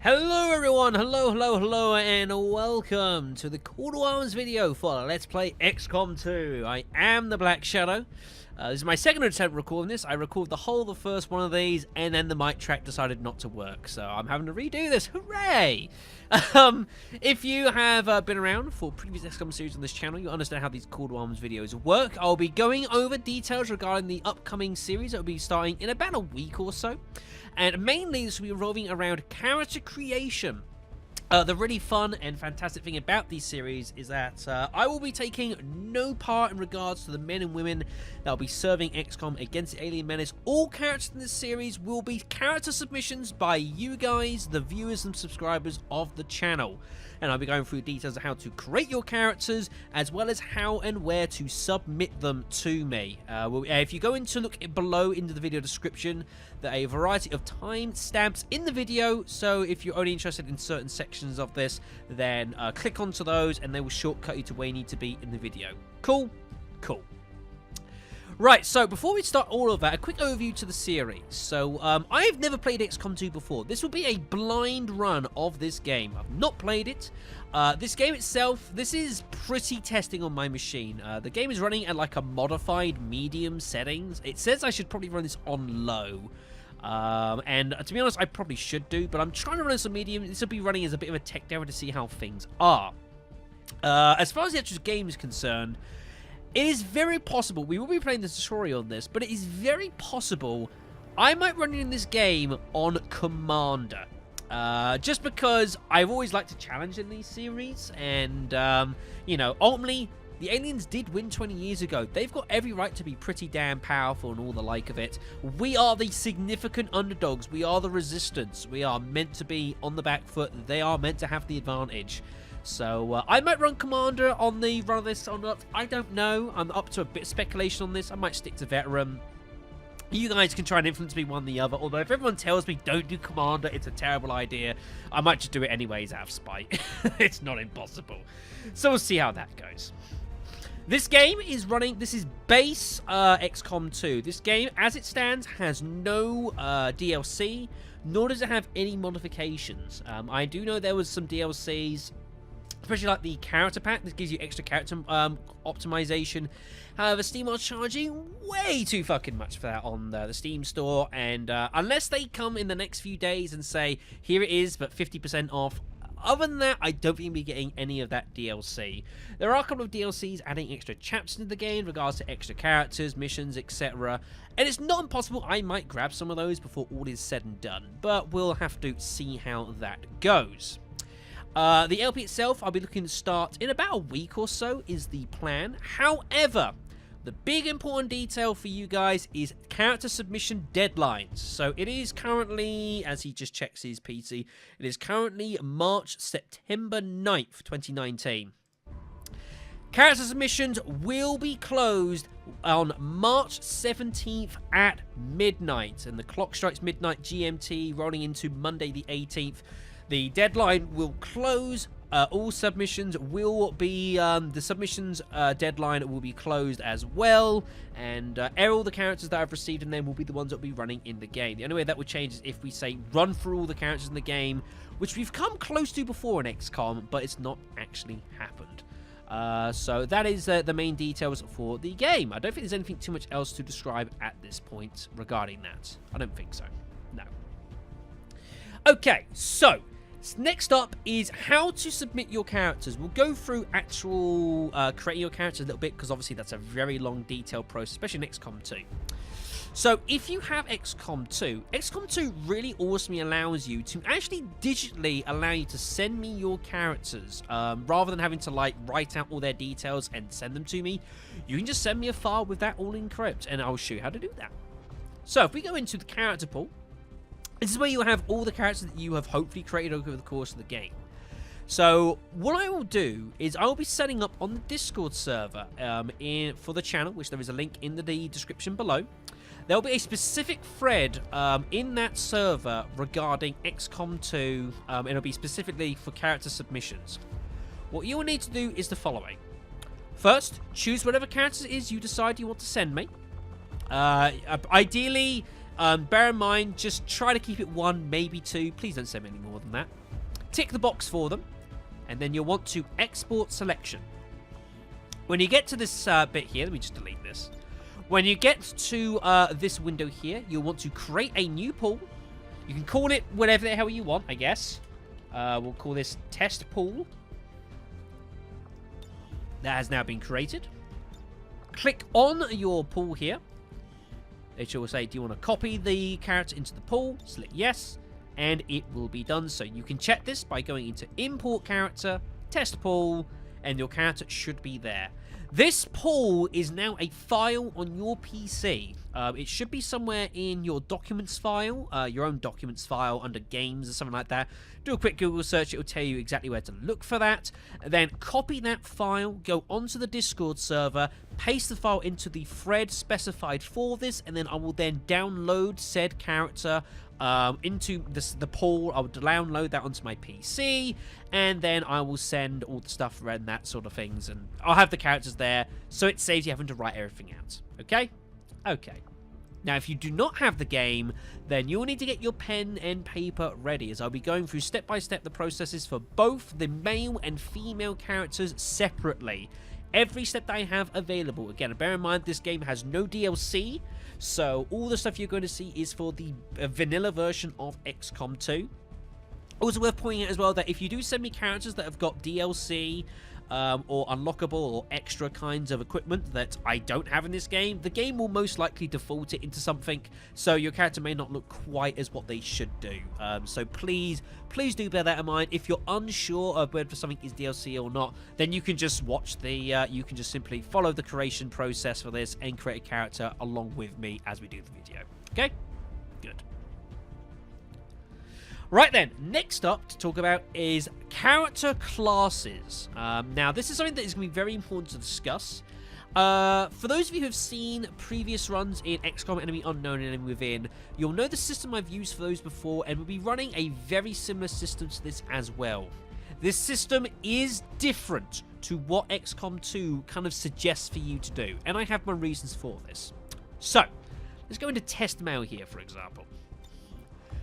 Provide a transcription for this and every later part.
Hello everyone, hello, and welcome to the Call to Arms video for Let's Play XCOM 2. I am the Black Shadow. This is my second attempt recording this. I recorded the whole of the first one of these, and then the mic track decided not to work, so I'm having to redo this. Hooray! If you have been around for previous XCOM series on this channel, you understand how these Call to Arms videos work. I'll be going over details regarding the upcoming series that will be starting in about a week or so. And mainly this will be revolving around character creation. The really fun and fantastic thing about these series is that I will be taking no part in regards to the men and women that will be serving XCOM against the alien menace. All characters in this series will be character submissions by you guys, the viewers and subscribers of the channel. And I'll be going through details of how to create your characters, as well as how and where to submit them to me. If you go into look below into the video description, there are a variety of timestamps in the video, so if you're only interested in certain sections of this, then click onto those and they will shortcut you to where you need to be in the video. Cool? Cool. Right, so before we start all of that, a quick overview to the series. So, I've never played XCOM 2 before. This will be a blind run of this game. I've not played it. This game itself, this is pretty testing on my machine. The game is running at like a modified medium settings. It says I should probably run this on low. And to be honest, I probably should do, but I'm trying to run this on medium. This will be running as a bit of a tech demo to see how things are. As far as the actual game is concerned, it is very possible, we will be playing the tutorial on this, but it is very possible I might run in this game on Commander. Just because I've always liked to challenge in these series, and, you know, ultimately, the aliens did win 20 years ago. They've got every right to be pretty damn powerful and all the like of it. We are the significant underdogs. We are the resistance. We are meant to be on the back foot. They are meant to have the advantage. So, I might run Commander on the run of this or not. I don't know. I'm up to a bit of speculation on this. I might stick to Veteran. You guys can try and influence me one or the other. Although if everyone tells me don't do Commander, it's a terrible idea, I might just do it anyways out of spite. It's not impossible. So we'll see how that goes. This game is running, this is base XCOM 2. This game, as it stands, has no DLC, nor does it have any modifications. I do know there was some DLCs, especially like the character pack. This gives you extra character optimization. However, Steam are charging way too fucking much for that on the Steam store, and unless they come in the next few days and say, here it is, but 50% off, other than that, I don't think we'll be getting any of that DLC. There are a couple of DLCs adding extra chapters to the game in regards to extra characters, missions, etc. And it's not impossible I might grab some of those before all is said and done, but we'll have to see how that goes. The LP itself, I'll be looking to start in about a week or so is the plan. However, the big important detail for you guys is character submission deadlines. So it is currently, as he just checks his PC, it is currently September 9th, 2019. Character submissions will be closed on March 17th at midnight. And the clock strikes midnight GMT, rolling into Monday the 18th. The deadline will close. All submissions will be, the submissions deadline will be closed as well, and all the characters that I've received in them will be the ones that will be running in the game. The only way that would change is if we say run through all the characters in the game, which we've come close to before in XCOM, but it's not actually happened. So that is the main details for the game. I don't think there's anything too much else to describe at this point regarding that. I don't think so. No. Okay, so next up is how to submit your characters. We'll go through actual creating your characters a little bit, because obviously that's a very long, detailed process, especially in XCOM 2. So if you have XCOM 2, XCOM 2 really awesomely allows you to actually digitally allow you to send me your characters. Rather than having to like write out all their details and send them to me, you can just send me a file with that all encrypted, and I'll show you how to do that. So if we go into the character pool, this is where you'll have all the characters that you have hopefully created over the course of the game. So what I will do is I will be setting up on the Discord server for the channel, which there is a link in the description below. There will be a specific thread in that server regarding XCOM 2, and it'll be specifically for character submissions. What you will need to do is the following. First, choose whatever characters it is you decide you want to send me. Ideally, Bear in mind, just try to keep it 1, maybe 2. Please don't send me any more than that. Tick the box for them, and then you'll want to export selection. When you get to this bit here, let me just delete this. When you get to this window here, you'll want to create a new pool. You can call it whatever the hell you want, I guess. We'll call this test pool. That has now been created. Click on your pool here. It will say, do you want to copy the character into the pool? Select yes, and it will be done. So you can check this by going into import character, test pool, and your character should be there. This pool is now a file on your PC. It should be somewhere in your documents file, your own documents file under games or something like that. Do a quick Google search, it will tell you exactly where to look for that. Then copy that file, go onto the Discord server, paste the file into the thread specified for this, and then I will then download said character into the pool. I will download that onto my PC, and then I will send all the stuff around that sort of things, and I'll have the characters there, so it saves you having to write everything out. Okay? Okay. Now, if you do not have the game, then you'll need to get your pen and paper ready, as I'll be going through step-by-step the processes for both the male and female characters separately. Every step that I have available. Again, bear in mind, this game has no DLC, so all the stuff you're going to see is for the vanilla version of XCOM 2. Also worth pointing out as well that if you do send me characters that have got DLC or unlockable or extra kinds of equipment that I don't have in this game, the game will most likely default it into something, so your character may not look quite as what they should do. So please do bear that in mind. If you're unsure of whether something is DLC or not, then you can just watch the, you can just simply follow the creation process for this and create a character along with me as we do the video. Okay? Good. Right then, next up to talk about is character classes. Now, this is something that is going to be very important to discuss. For those of you who have seen previous runs in XCOM Enemy Unknown and Enemy Within, you'll know the system I've used for those before, and we'll be running a very similar system to this as well. This system is different to what XCOM 2 kind of suggests for you to do, and I have my reasons for this. So, let's go into test mail here, for example.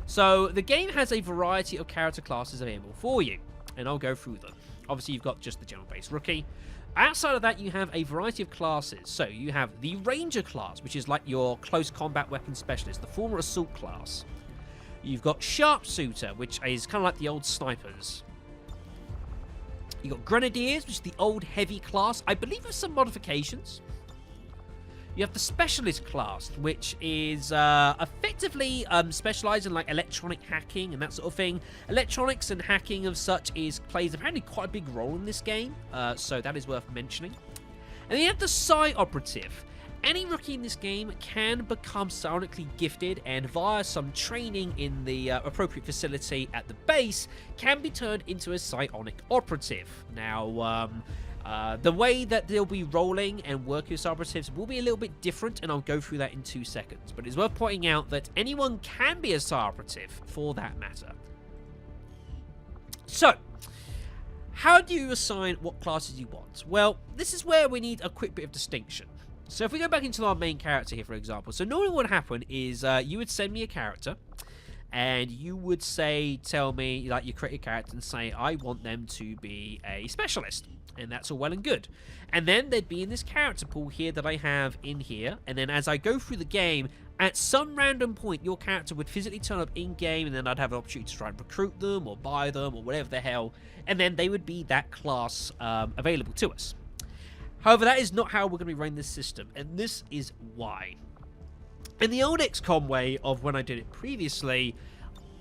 So, the game has a variety of character classes available for you, and I'll go through them. Obviously, you've got just the general base rookie. Outside of that, you have a variety of classes. So, you have the Ranger class, which is like your close combat weapon specialist, the former Assault class. You've got Sharpshooter, which is kind of like the old snipers. You've got Grenadiers, which is the old heavy class, I believe with some modifications. You have the Specialist class, which is effectively specialized in like electronic hacking and that sort of thing. Electronics and hacking of such plays apparently quite a big role in this game, so that is worth mentioning. And then you have the Psi Operative. Any rookie in this game can become psionically gifted, and via some training in the appropriate facility at the base, can be turned into a psionic operative. Now, the way that they'll be rolling and working with operatives will be a little bit different, and I'll go through that in 2 seconds. But it's worth pointing out that anyone can be a psi operative for that matter. So, how do you assign what classes you want? Well, this is where we need a quick bit of distinction. So if we go back into our main character here, for example. So normally what would happen is you would send me a character, and you would tell me, like, you create a character and say, I want them to be a specialist. And that's all well and good. And then they'd be in this character pool here that I have in here. And then as I go through the game, at some random point, your character would physically turn up in-game, and then I'd have an opportunity to try and recruit them or buy them or whatever the hell. And then they would be that class available to us. However, that is not how we're going to be running this system. And this is why. In the old XCOM way of when I did it previously,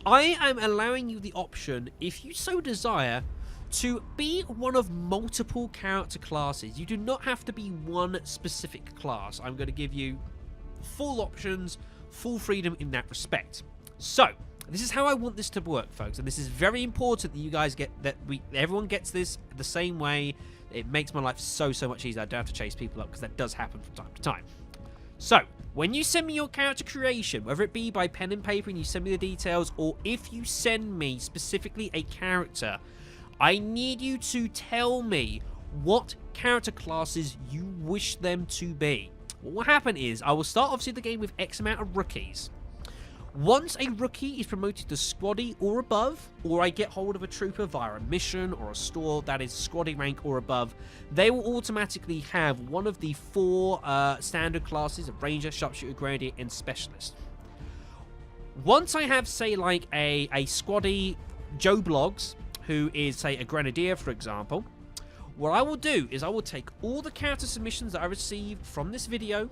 I am allowing you the option, if you so desire, to be one of multiple character classes. You do not have to be one specific class. I'm going to give you full options, full freedom in that respect. So, this is how I want this to work, folks, and this is very important that you guys get that everyone gets this the same way. It makes my life so much easier. I don't have to chase people up, because that does happen from time to time. So, when you send me your character creation, whether it be by pen and paper and you send me the details, or if you send me specifically a character, I need you to tell me what character classes you wish them to be. What will happen is, I will start obviously the game with X amount of rookies. Once a rookie is promoted to squaddy or above, or I get hold of a trooper via a mission or a store that is squaddy rank or above, they will automatically have one of the 4 standard classes of Ranger, Sharpshooter, Grenadier, and Specialist. Once I have, say, like a squaddy Joe Bloggs, who is, say, a Grenadier, for example, what I will do is I will take all the character submissions that I received from this video,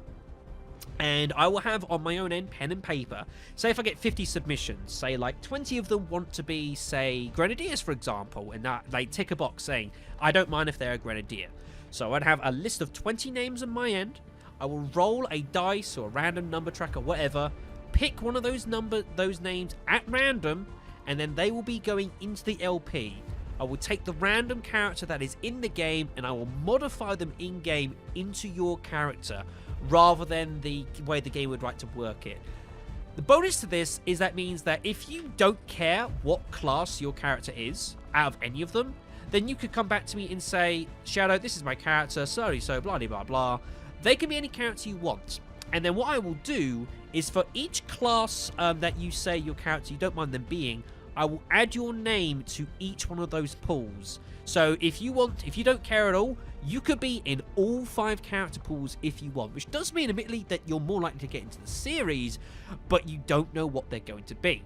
and I will have on my own end pen and paper. Say if I get 50 submissions, say like 20 of them want to be, say, Grenadiers, for example, and that they tick a box saying, I don't mind if they're a Grenadier. So I'd have a list of 20 names on my end. I will roll a dice or a random number track or whatever, pick one of those names at random, and then they will be going into the LP. I will take the random character that is in the game and I will modify them in-game into your character, rather than the way the game would like to work it. The bonus to this is that means that if you don't care what class your character is, out of any of them, then you could come back to me and say, Shadow, this is my character, so blah blah blah. They can be any character you want. And then what I will do is for each class that you say your character you don't mind them being, I will add your name to each one of those pools. So if you don't care at all, you could be in all 5 character pools if you want, which does mean admittedly that you're more likely to get into the series, but you don't know what they're going to be.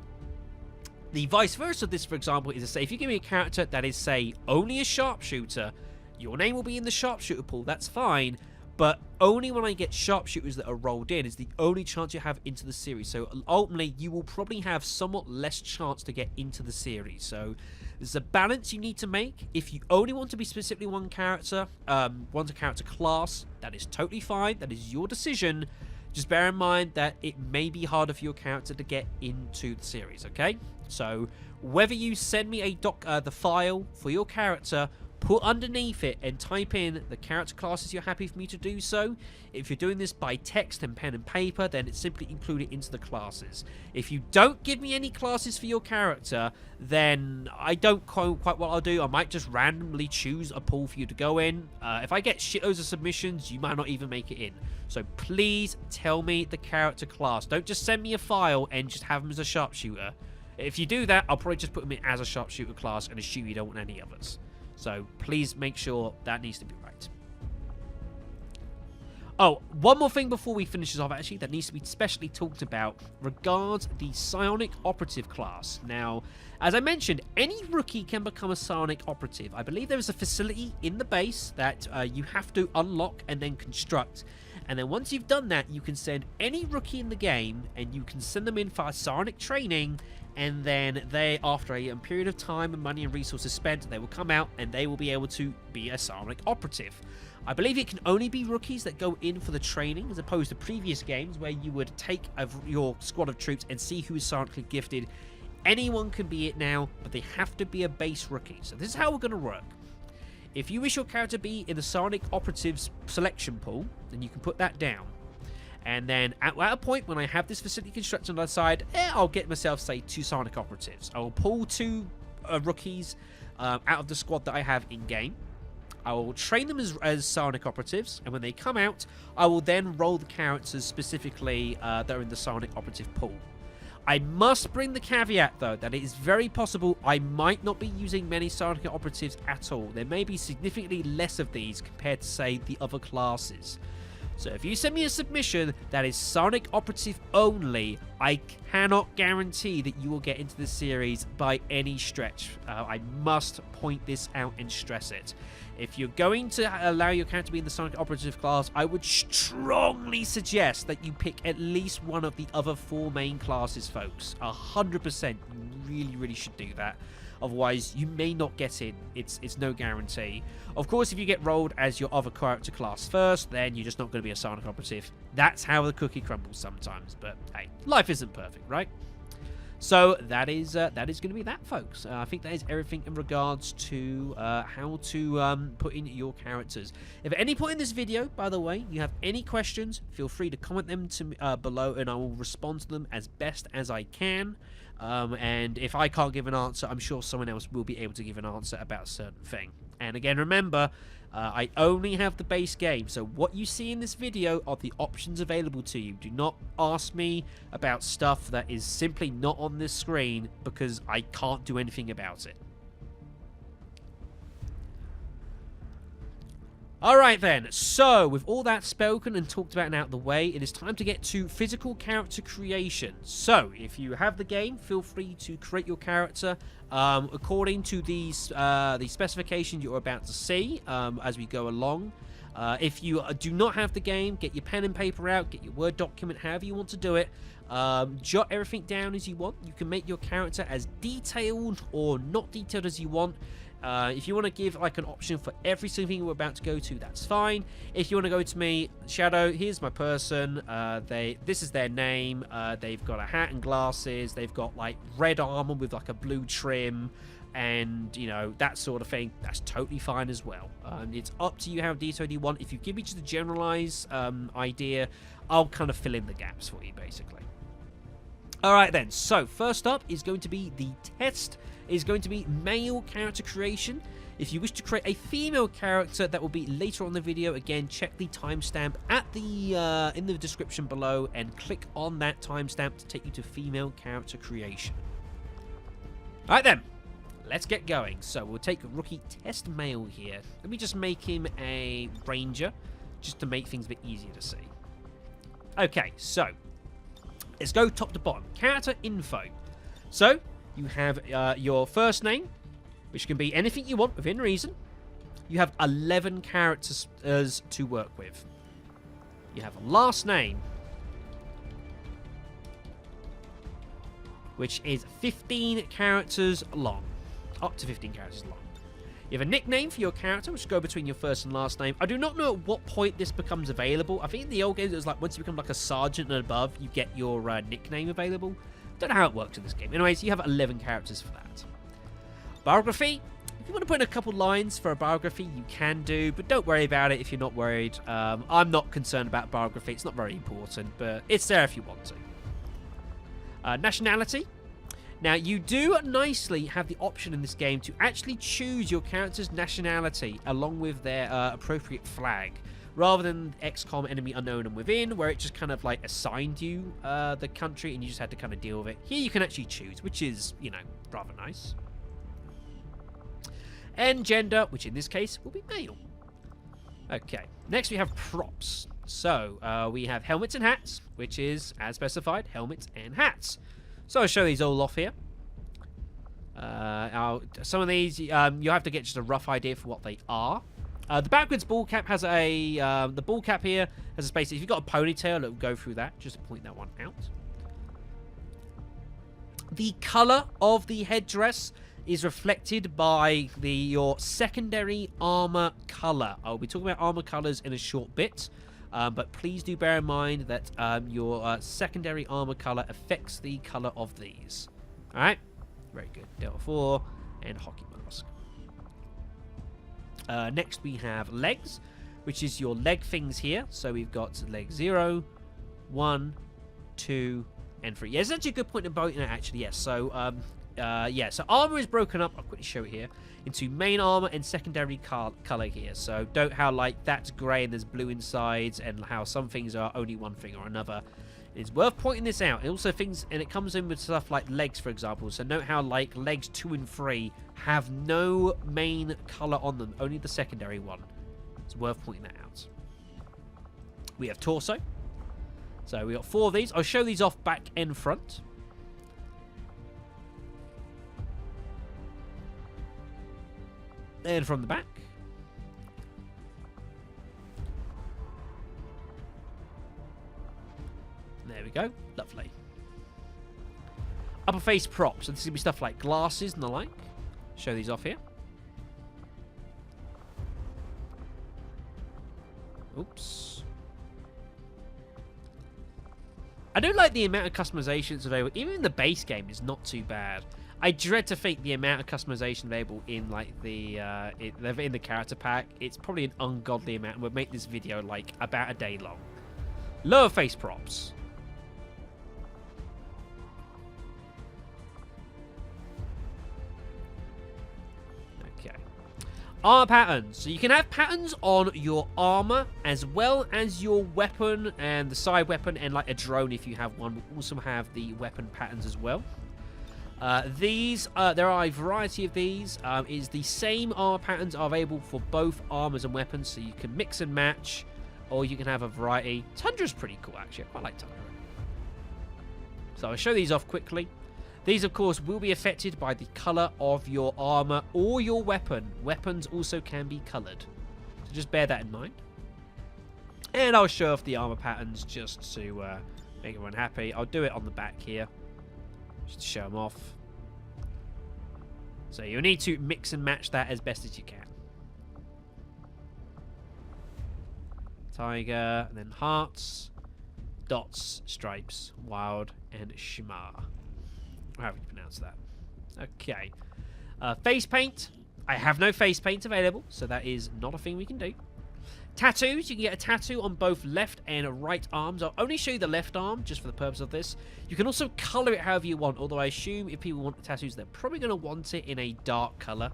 The vice versa of this, for example, is to say if you give me a character that is, say, only a sharpshooter, your name will be in the sharpshooter pool, that's fine, but only when I get sharpshooters that are rolled in is the only chance you have into the series. So ultimately, you will probably have somewhat less chance to get into the series. So there's a balance you need to make. If you only want to be specifically one character, one's a character class, that is totally fine. That is your decision. Just bear in mind that it may be harder for your character to get into the series, okay? So whether you send me the file for your character, put underneath it and type in the character classes you're happy for me to do so. If you're doing this by text and pen and paper, then it's simply include it into the classes. If you don't give me any classes for your character, then I don't know quite what I'll do. I might just randomly choose a pool for you to go in. If I get shitloads of submissions, you might not even make it in. So please tell me the character class. Don't just send me a file and just have them as a sharpshooter. If you do that, I'll probably just put them in as a sharpshooter class and assume you don't want any others. So please make sure that needs to be right. Oh, one more thing before we finish this off, actually, that needs to be specially talked about regards the Psionic Operative class. Now, as I mentioned, any rookie can become a Psionic Operative. I believe there is a facility in the base that you have to unlock and then construct. And then once you've done that, you can send any rookie in the game and you can send them in for psionic training, and then they, after a period of time and money and resources spent, they will come out and they will be able to be a psionic operative. I believe it can only be rookies that go in for the training, as opposed to previous games where you would take your squad of troops and see who is psionically gifted. Anyone can be it now, but they have to be a base rookie. So this is how we're going to work. If you wish your character to be in the Psionic Operatives selection pool, then you can put that down. And then at a point when I have this facility constructed on the side, I'll get myself, say, 2 Psionic Operatives. I will pull 2 rookies out of the squad that I have in-game. I will train them as Psionic Operatives, and when they come out, I will then roll the characters specifically that are in the Psionic Operative pool. I must bring the caveat, though, that it is very possible I might not be using many Psionic Operatives at all. There may be significantly less of these compared to, say, the other classes. So if you send me a submission that is Psionic Operative only, I cannot guarantee that you will get into the series by any stretch. I must point this out and stress it. If you're going to allow your character to be in the Psionic Operative class, I would strongly suggest that you pick at least one of the other 4 main classes, folks. 100%. You really should do that. Otherwise, you may not get in. It's no guarantee. Of course, if you get rolled as your other character class first, then you're just not going to be a Psionic Operative. That's how the cookie crumbles sometimes. But hey, life isn't perfect, right? So that is going to be that, folks. I think that is everything in regards to how to put in your characters. If at any point in this video, by the way, you have any questions, feel free to comment them to below, and I will respond to them as best as I can. And if I can't give an answer, I'm sure someone else will be able to give an answer about a certain thing. And again, remember, I only have the base game, so what you see in this video are the options available to you. Do not ask me about stuff that is simply not on this screen, because I can't do anything about it. Alright then, so with all that spoken and talked about and out of the way, it is time to get to physical character creation. So, if you have the game, feel free to create your character according to the specifications you're about to see as we go along. If you do not have the game, get your pen and paper out, get your Word document, however you want to do it. Jot everything down as you want. You can make your character as detailed or not detailed as you want. If you want to give like an option for every single thing we're about to go to, that's fine. If you want to go to me, Shadow, here's my person. This is their name. They've got a hat and glasses. They've got like red armor with like a blue trim, and you know, that sort of thing. That's totally fine as well. It's up to you how detailed you want. If you give me just a generalized idea, I'll kind of fill in the gaps for you, basically. All right then. So first up is going to be the test. Is going to be male character creation. If you wish to create a female character, that will be later on in the video. Again, check the timestamp at the in the description below and click on that timestamp to take you to female character creation. All right then, let's get going. So we'll take rookie test male here. Let me just make him a ranger, just to make things a bit easier to see. Okay, so let's go top to bottom. Character info. So you have your first name, which can be anything you want within reason. You have 11 characters to work with. You have a last name, which is 15 characters long. Up to 15 characters long. You have a nickname for your character, which go between your first and last name. I do not know at what point this becomes available. I think in the old games it was like once you become like a sergeant and above, you get your nickname available. Don't know how it works in this game. Anyways, you have 11 characters for that. Biography. If you want to put in a couple lines for a biography, you can do, but don't worry about it if you're not worried. I'm not concerned about biography. It's not very important, but it's there if you want to. Nationality. Now, you do nicely have the option in this game to actually choose your character's nationality along with their appropriate flag, rather than XCOM Enemy Unknown and Within, where it just kind of like assigned you the country and you just had to kind of deal with it. Here you can actually choose, which is, you know, rather nice. And gender, which in this case will be male. Okay, next we have props. So we have helmets and hats, which is, as specified, helmets and hats. So I'll show these all off here. Some of these, you'll have to get just a rough idea for what they are. The backwards ball cap has a, the ball cap here has a space. If you've got a ponytail, it'll go through that, just to point that one out. The colour of the headdress is reflected by your secondary armour colour. I'll be talking about armour colours in a short bit, but please do bear in mind that your secondary armour colour affects the colour of these. Alright, very good. Delta 4 and hockey mask. Next we have legs, which is your leg things here. So we've got leg 0, 1, 2, and 3. Yeah, it's actually a good point about it, actually, yes. So, yeah, so armor is broken up, I'll quickly show it here, into main armor and secondary color here. So don't how, like, that's gray and there's blue inside, and how some things are only one thing or another. It's worth pointing this out. And also things, and it comes in with stuff like legs, for example. So note how, like, legs 2 and 3 have no main color on them, only the secondary one. It's worth pointing that out. We have torso. So we got 4 of these. I'll show these off back and front. And from the back. There we go. Lovely. Upper face props. So this is going to be stuff like glasses and the like. Show these off here. Oops. I do like the amount of customizations available. Even in the base game is not too bad. I dread to think the amount of customization available in like the in the character pack. It's probably an ungodly amount, and would make this video like about a day long. Lower face props. Okay. Armor patterns. So you can have patterns on your armor as well as your weapon and the side weapon and like a drone if you have one. We also have the weapon patterns as well. There are a variety of these. Is the same armor patterns are available for both armors and weapons, so you can mix and match, or you can have a variety. Tundra's pretty cool, actually. I quite like Tundra. So I'll show these off quickly. These, of course, will be affected by the color of your armor or your weapon. Weapons also can be colored, so just bear that in mind. And I'll show off the armor patterns just to make everyone happy. I'll do it on the back here, just to show them off. So you'll need to mix and match that as best as you can. Tiger, and then hearts, dots, stripes, wild, and shimar. However you pronounce that. Okay. Face paint. I have no face paint available, so that is not a thing we can do. Tattoos. You can get a tattoo on both left and right arms. I'll only show you the left arm, just for the purpose of this. You can also colour it however you want, although I assume if people want the tattoos, they're probably going to want it in a dark colour.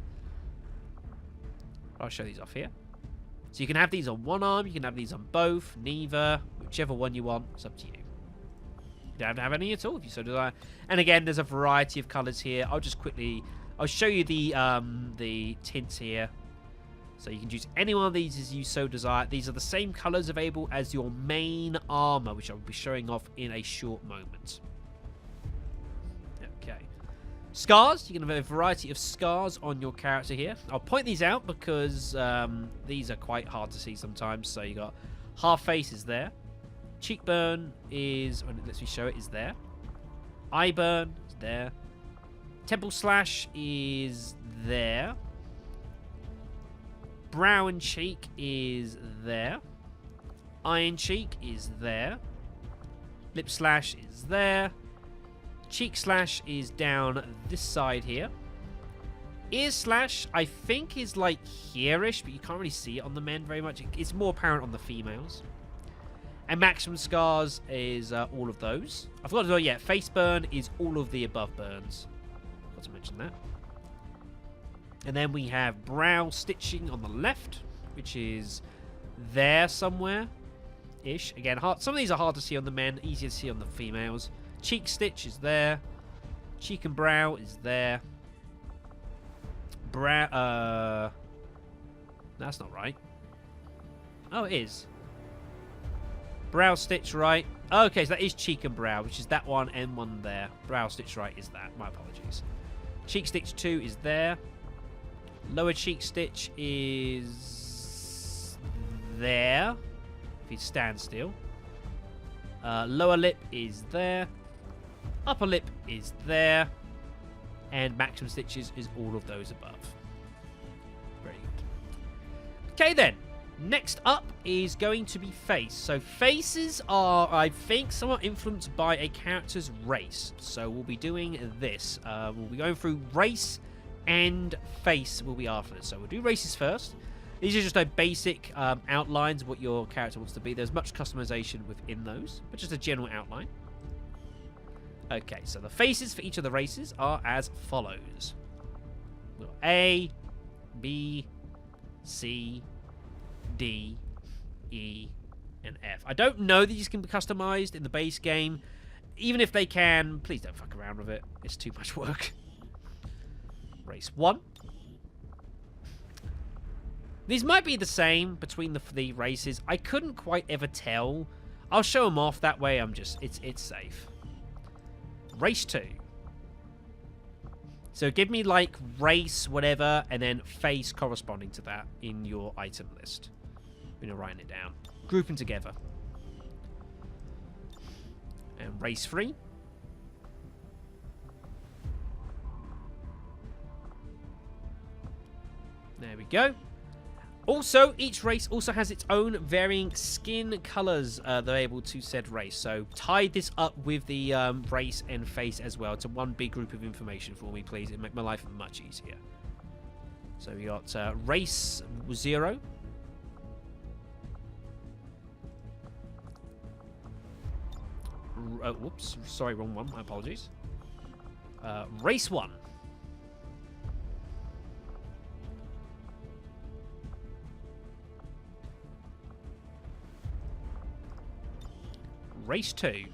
I'll show these off here. So you can have these on one arm, you can have these on both, neither, whichever one you want. It's up to you. You don't have to have any at all if you so desire. And again, there's a variety of colours here. I'll show you the tints here. So you can choose any one of these as you so desire. These are the same colours available as your main armour, which I'll be showing off in a short moment. Okay. Scars. You can have a variety of scars on your character here. I'll point these out because these are quite hard to see sometimes. So you got half face is there. Cheekburn is, when it lets me show it, is there. Eye burn is there. Temple slash is there. Brow and cheek is there. Iron cheek is there. Lip slash is there. Cheek slash is down this side here. Ear slash, I think, is like here-ish, but you can't really see it on the men very much. It's more apparent on the females. And maximum scars is all of those. I forgot to go, yeah, face burn is all of the above burns. Forgot to mention that. And then we have brow stitching on the left, which is there somewhere-ish. Again, some of these are hard to see on the men, easier to see on the females. Cheek stitch is there. Cheek and brow is there. Brow, that's not right. Oh, it is. Brow stitch right. Okay, so that is cheek and brow, which is that one and one there. Brow stitch right is that. My apologies. Cheek stitch 2 is there. Lower cheek stitch is there. If you stand still. Lower lip is there. Upper lip is there. And maximum stitches is all of those above. Very good. Okay then. Next up is going to be face. So faces are, I think, somewhat influenced by a character's race. So we'll be doing this. We'll be going through race and face will be after this. So we'll do races first. These are just a basic outlines of what your character wants to be. There's much customization within those, but just a general outline. Okay, so the faces for each of the races are as follows. We've got A, B, C, D, E, and F. I don't know that these can be customized in the base game. Even if they can, please don't fuck around with it. It's too much work. Race 1. These might be the same between the races. I couldn't quite ever tell. I'll show them off. That way I'm just... It's safe. Race 2. So give me, like, race, whatever, and then face corresponding to that in your item list. When you're writing it down. Group them together. And race 3. There we go. Also, each race also has its own varying skin colors they're able to said race. So tie this up with the race and face as well to one big group of information for me, please. It'll make my life much easier. So we got race 0. Whoops, sorry, wrong one. My apologies. Race 1. Race 2.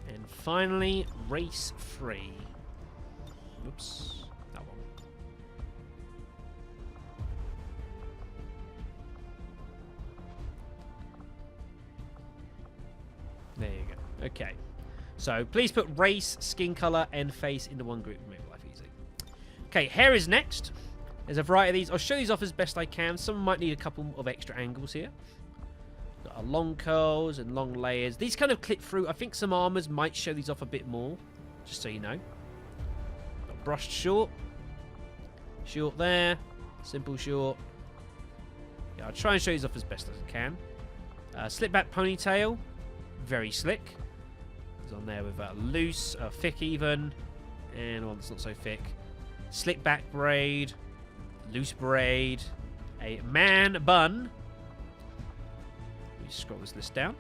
And finally, Race 3. Oops. That one. There you go. Okay. So, please put race, skin color, and face into one group. Make life easy. Okay, hair is next. There's a variety of these. I'll show these off as best I can. Some might need a couple of extra angles here. Got long curls and long layers. These kind of clip through. I think some armors might show these off a bit more, just so you know. Got brushed short. Short there. Simple short. Yeah, I'll try and show these off as best as I can. Slip back ponytail. Very slick. It's on there with loose, thick even, and one that's not so thick. Slick back braid, loose braid, a man bun. Let me scroll this list down.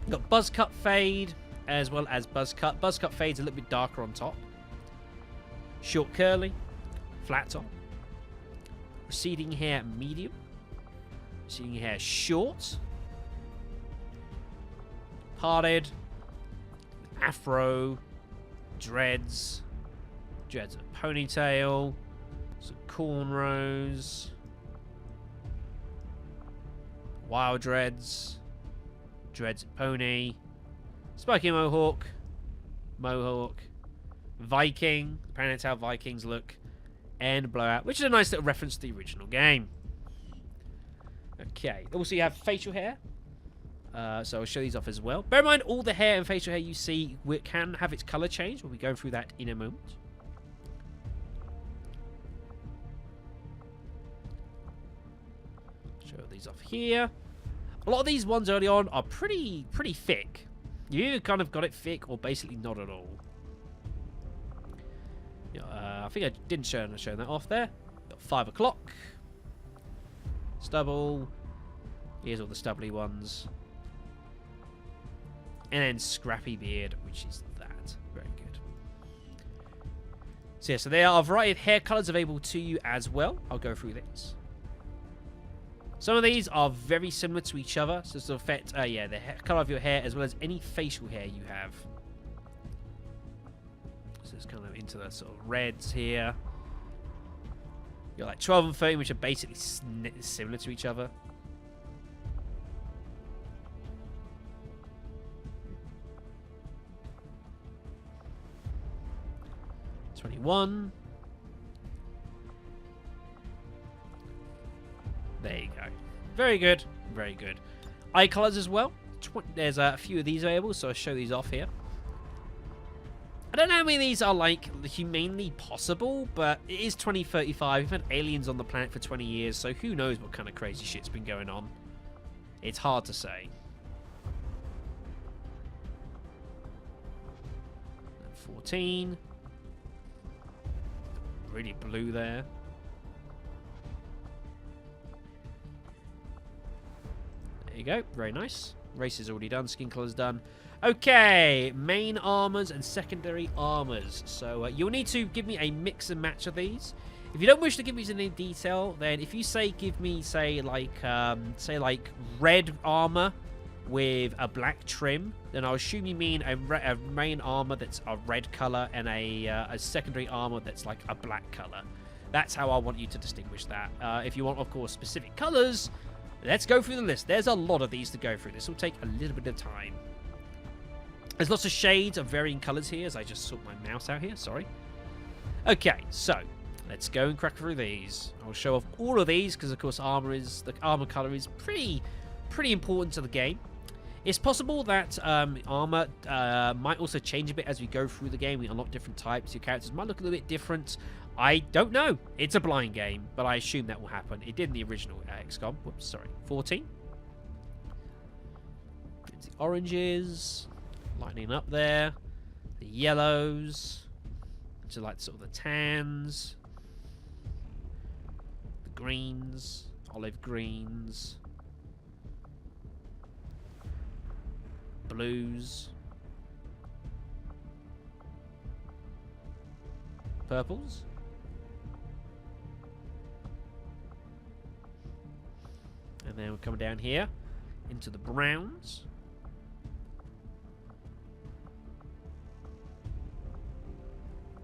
Got buzz cut fade, as well as buzz cut. Buzz cut fade's a little bit darker on top. Short curly, flat top. Receding hair medium. Receding hair short. Parted. Afro, dreads, dreads of ponytail, some cornrows, wild dreads, dreads of pony, spiky mohawk, Viking, apparently that's how Vikings look, and blowout, which is a nice little reference to the original game. Okay, also you have facial hair. So I'll show these off as well. Bear in mind, all the hair and facial hair you see can have its colour change. We'll be going through that in a moment. Show these off here. A lot of these ones early on are pretty thick. You either kind of got it thick or basically not at all. I think I didn't show that off there. Got 5 o'clock. Stubble. Here's all the stubbly ones. And then Scrappy Beard, which is that. Very good. So yeah, so there are a variety of hair colours available to you as well. I'll go through these. Some of these are very similar to each other. So this will affect, the colour of your hair as well as any facial hair you have. So it's kind of into the sort of reds here. You're like 12 and 13, which are basically similar to each other. 21. There you go. Very good. Very good. Eye colours as well. There's a few of these available, so I'll show these off here. I don't know how many of these are, like, humanely possible, but it is 2035. We've had aliens on the planet for 20 years, so who knows what kind of crazy shit's been going on. It's hard to say. 14. Really blue there. There you go. Very nice. Race is already done. Skin color's done. Okay. Main armors and secondary armors. So you'll need to give me a mix and match of these. If you don't wish to give me any detail, then if you say give me say like red armor with a black trim, then I'll assume you mean a main armor that's a red color and a secondary armor that's like a black color. That's how I want you to distinguish that. If you want, of course, specific colors, let's go through the list. There's a lot of these to go through. This will take a little bit of time. There's lots of shades of varying colors here, as I just sort my mouse out here. Sorry. Okay, so let's go and crack through these. I'll show off all of these because, of course, the armor color is pretty important to the game. It's possible that armor might also change a bit as we go through the game. We unlock different types. Your characters might look a little bit different. I don't know. It's a blind game, but I assume that will happen. It did in the original XCOM. Whoops, sorry. 14. There's the oranges. Lightening up there. The yellows. Which are like sort of the tans. The greens. Olive greens. Blues, purples, then we're coming down here into the browns.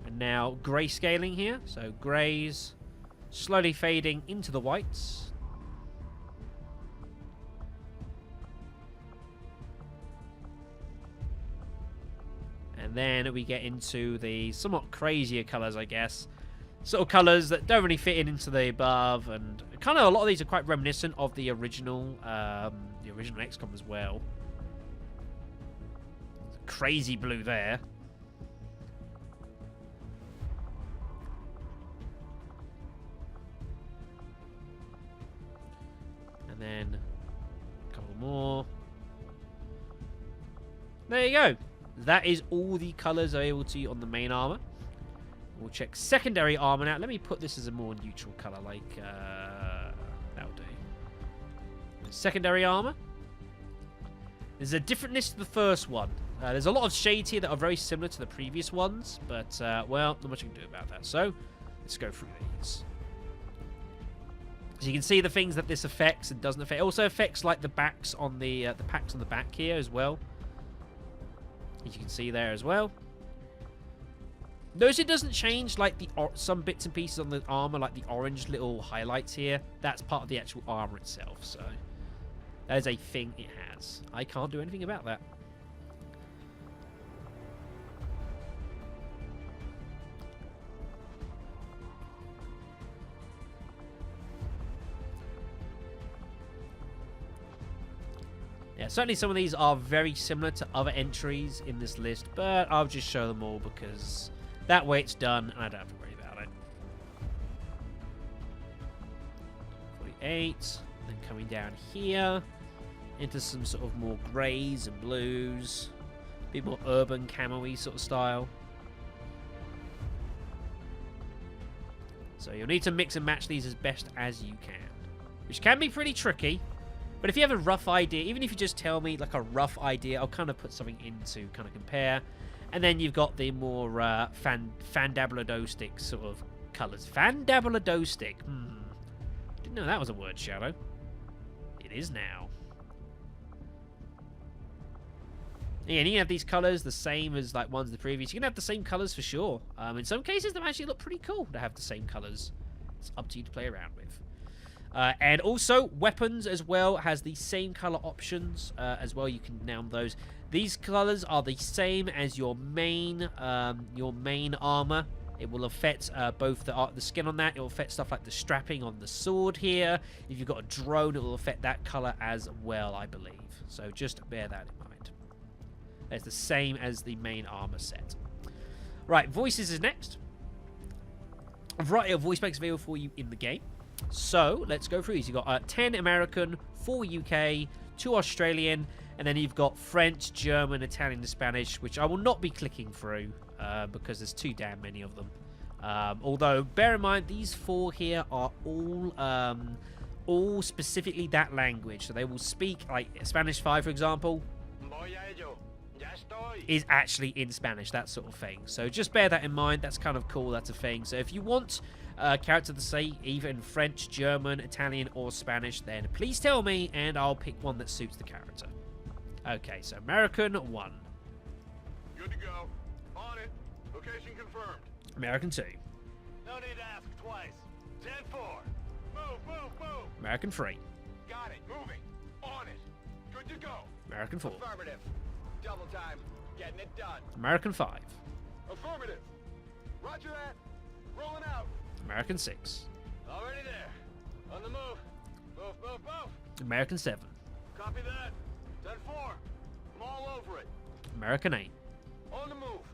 And now grayscaling here. So greys slowly fading into the whites. And then we get into the somewhat crazier colours, I guess. Sort of colours that don't really fit into the above, and kind of a lot of these are quite reminiscent of the original XCOM as well. Crazy blue there. And then a couple more. There you go. That is all the colours available to you on the main armour. We'll check secondary armour now. Let me put this as a more neutral colour, like that'll do. Secondary armour. There's a differentness to the first one. There's a lot of shades here that are very similar to the previous ones, but well, not much I can do about that. So let's go through these. So you can see the things that this affects and doesn't affect. It also affects like the backs on the packs on the back here as well. As you can see there as well. Notice it doesn't change like the some bits and pieces on the armor, like the orange little highlights here. That's part of the actual armor itself. So that is a thing it has. I can't do anything about that. Yeah, certainly some of these are very similar to other entries in this list, but I'll just show them all because that way it's done and I don't have to worry about it. 48, then coming down here into some sort of more greys and blues, a bit more urban camo-y sort of style. So you'll need to mix and match these as best as you can, which can be pretty tricky. But if you have a rough idea, even if you just tell me like a rough idea, I'll kind of put something in to kind of compare. And then you've got the more fandabulodostic sort of colours. Fandabulodostic. Didn't know that was a word, Shadow. It is now. Yeah, and you have these colours the same as like ones the previous. You can have the same colours for sure. In some cases, they actually look pretty cool to have the same colours. It's up to you to play around with. And also, weapons as well has the same color options as well. You can name those. These colors are the same as your main armor. It will affect both the skin on that. It will affect stuff like the strapping on the sword here. If you've got a drone, it will affect that color as well, I believe. So just bear that in mind. It's the same as the main armor set. Right, voices is next. A variety of voice packs available for you in the game. So let's go through these. You've got 10 American, 4 UK, 2 Australian, and then you've got French, German, Italian, and Spanish, which I will not be clicking through because there's too damn many of them. Although, bear in mind, these 4 here are all specifically that language. So they will speak, like Spanish 5, for example, is actually in Spanish, that sort of thing. So just bear that in mind. That's kind of cool. That's a thing. So if you want a character to say either in French, German, Italian, or Spanish, then please tell me, and I'll pick one that suits the character. Okay, so American 1. Good to go. On it. Location confirmed. American 2. No need to ask twice. 10-4. Move, move, move. American 3. Got it. Moving. On it. Good to go. American 4. Affirmative. Double time. Getting it done. American 5. Affirmative. Roger that. Rolling out. American 6. Already there. On the move. Move, move, move. American 7. Copy that. 10-4. I'm all over it. American 8. On the move.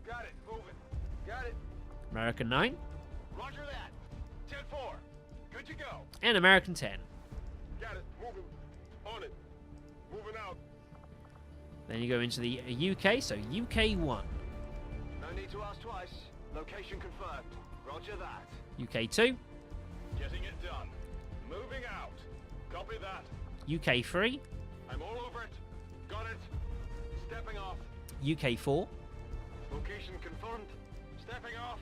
Got it. Moving. Got it. American 9. Roger that. 10-4. Good to go. And American 10. Got it. Moving. On it. Moving out. Then you go into the UK, so UK 1. No need to ask twice. Location confirmed. Roger that. UK 2. Getting it done. Moving out. Copy that. UK 3. I'm all over it. Got it. Stepping off. UK 4. Location confirmed. Stepping off.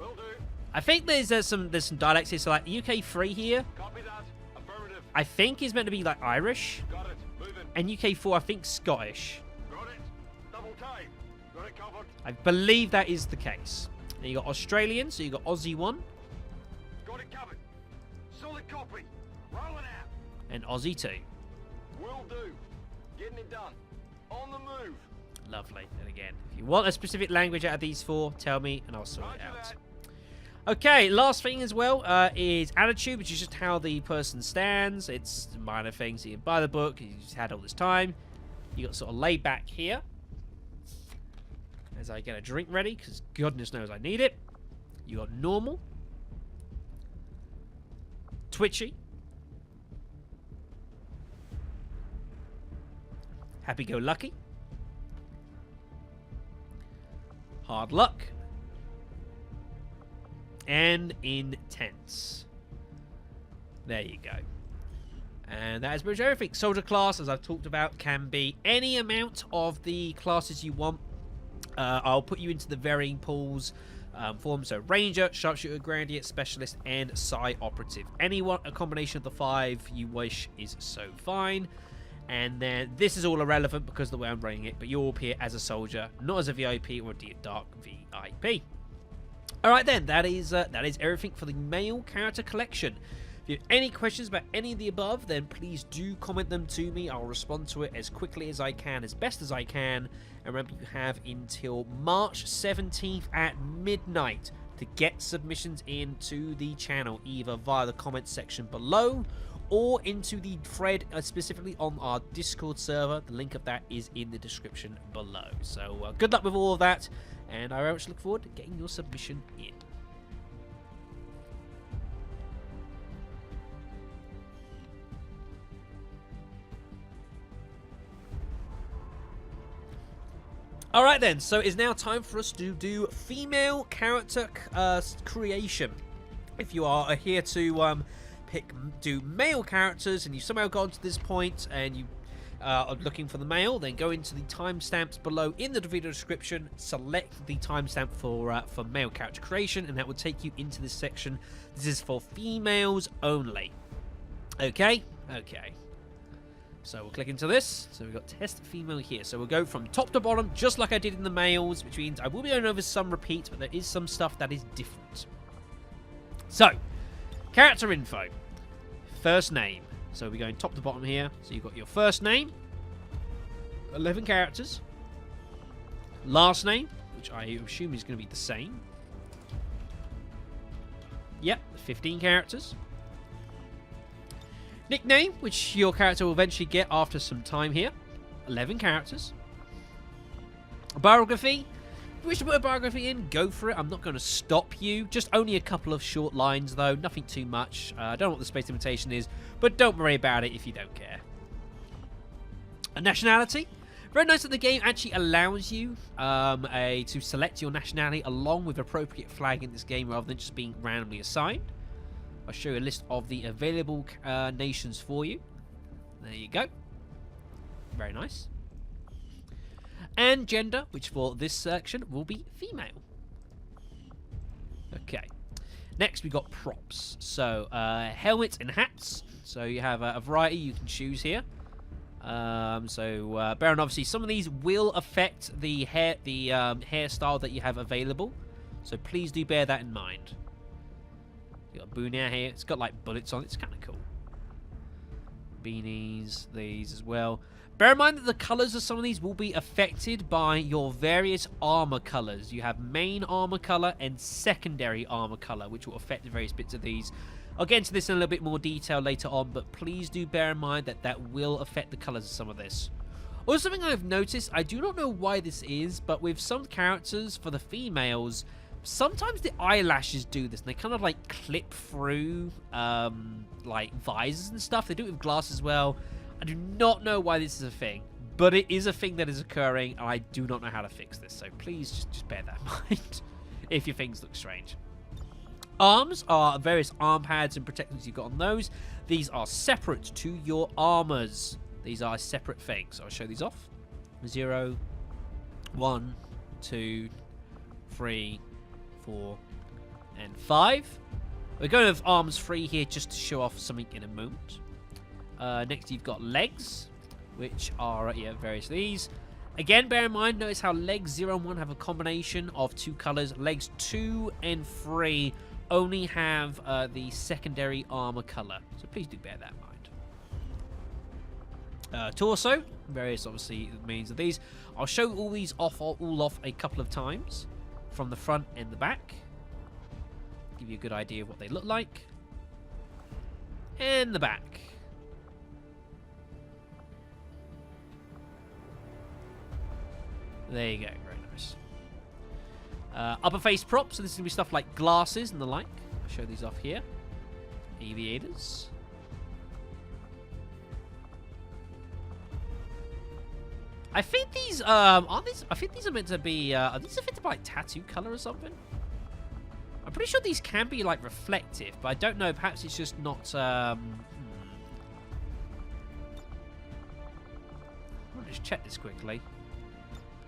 Will do. I think there's some dialects here, so like UK 3 here. Copy that. Affirmative. I think is meant to be like Irish. Got it. Moving. And UK4, I think Scottish. Got it. Double time. Got it covered. I believe that is the case. And you got Australian, so you got Aussie 1 Got it covered. Solid copy. Rolling out. and Aussie 2. Will do. Getting it done. On the move. Lovely. And again, if you want a specific language out of these 4, tell me and I'll sort it Roger out. that. Okay, last thing as well is attitude, which is just how the person stands. It's minor things. You can buy the book. You just had all this time. You got sort of laid back here as I get a drink ready, because goodness knows I need it. You got normal, twitchy, happy-go-lucky, hard luck, and intense. There you go. And that is pretty much everything. Soldier class, as I've talked about, can be any amount of the classes you want. I'll put you into the varying pools for them. So Ranger, Sharpshooter, Grenadier, Specialist, and Psi Operative. Anyone, a combination of the 5 you wish is so fine. And then this is all irrelevant because of the way I'm running it, but you'll appear as a soldier, not as a VIP or a Dark VIP. Alright then, that is everything for the male character collection. If you have any questions about any of the above, then please do comment them to me. I'll respond to it as quickly as I can, as best as I can. And remember, you have until March 17th at midnight to get submissions into the channel, either via the comment section below or into the thread specifically on our Discord server. The link of that is in the description below. So good luck with all of that, and I very much look forward to getting your submission in. Alright then, so it's now time for us to do female character creation. If you are here to do male characters and you somehow got to this point and you are looking for the male, then go into the timestamps below in the video description, select the timestamp for male character creation, and that will take you into this section. This is for females only. Okay? Okay. So we'll click into this. So we've got test female here. So we'll go from top to bottom, just like I did in the males, which means I will be going over some repeats, but there is some stuff that is different. So, character info. First name. So we're going top to bottom here. So you've got your first name, 11 characters. Last name, which I assume is going to be the same. Yep, 15 characters. Nickname, which your character will eventually get after some time here. 11 characters. Biography. If you wish to put a biography in, go for it. I'm not going to stop you. Just only a couple of short lines, though. Nothing too much. I don't know what the space limitation is, but don't worry about it if you don't care. A nationality. Very nice that the game actually allows you to select your nationality along with appropriate flag in this game rather than just being randomly assigned. I'll show you a list of the available nations for you. There you go. Very nice. And gender, which for this section will be female. Okay. Next, we got props. So, helmets and hats. So, you have a variety you can choose here. Bear in obviously, some of these will affect the hairstyle that you have available. So, please do bear that in mind. You got a boonie here. It's got like bullets on it. It's kind of cool. Beanies, these as well. Bear in mind that the colours of some of these will be affected by your various armour colours. You have main armour colour and secondary armour colour, which will affect the various bits of these. I'll get into this in a little bit more detail later on, but please do bear in mind that that will affect the colours of some of this. Also, something I've noticed, I do not know why this is, but with some characters, for the females, sometimes the eyelashes do this, and they kind of like clip through like visors and stuff. They do it with glass as well. I do not know why this is a thing, but it is a thing that is occurring, and I do not know how to fix this. So please just bear that in mind if your things look strange. Arms are various arm pads and protectors you've got on those. These are separate to your armors. These are a separate thing. So I'll show these off. 0, 1, 2, 3, 4, and 5. We're going with arms free here just to show off something in a moment. Next, you've got legs, which are, various of these. Again, bear in mind, notice how legs 0 and 1 have a combination of 2 colors. Legs 2 and 3 only have the secondary armor color. So please do bear that in mind. Torso, various, obviously, means of these. I'll show all these off a couple of times from the front and the back. Give you a good idea of what they look like. And the back. There you go, very nice. Upper face props, so this is going to be stuff like glasses and the like. I'll show these off here. Aviators. I think these aren't these. I think these are meant to be. Are these meant to be like tattoo color or something? I'm pretty sure these can be like reflective, but I don't know. Perhaps it's just not. I'll just check this quickly.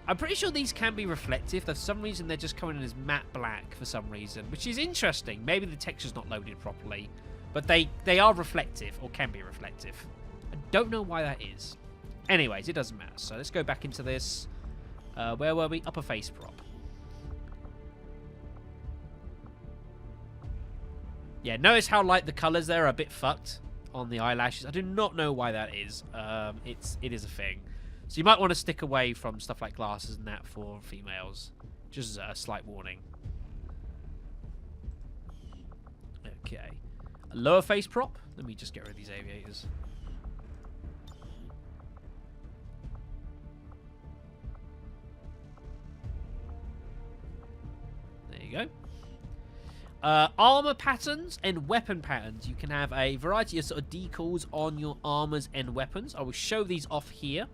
I'm pretty sure these can be reflective. For some reason, they're just coming in as matte black for some reason, which is interesting. Maybe the texture's not loaded properly, but they are reflective or can be reflective. I don't know why that is. Anyways, it doesn't matter. So let's go back into this. Where were we? Upper face prop. Yeah, notice how like the colors there are a bit fucked on the eyelashes. I do not know why that is. It is a thing. So you might want to stick away from stuff like glasses and that for females. Just as a slight warning. Okay. A lower face prop. Let me just get rid of these aviators. There you go. Armor patterns and weapon patterns. You can have a variety of sort of decals on your armors and weapons. I will show these off here.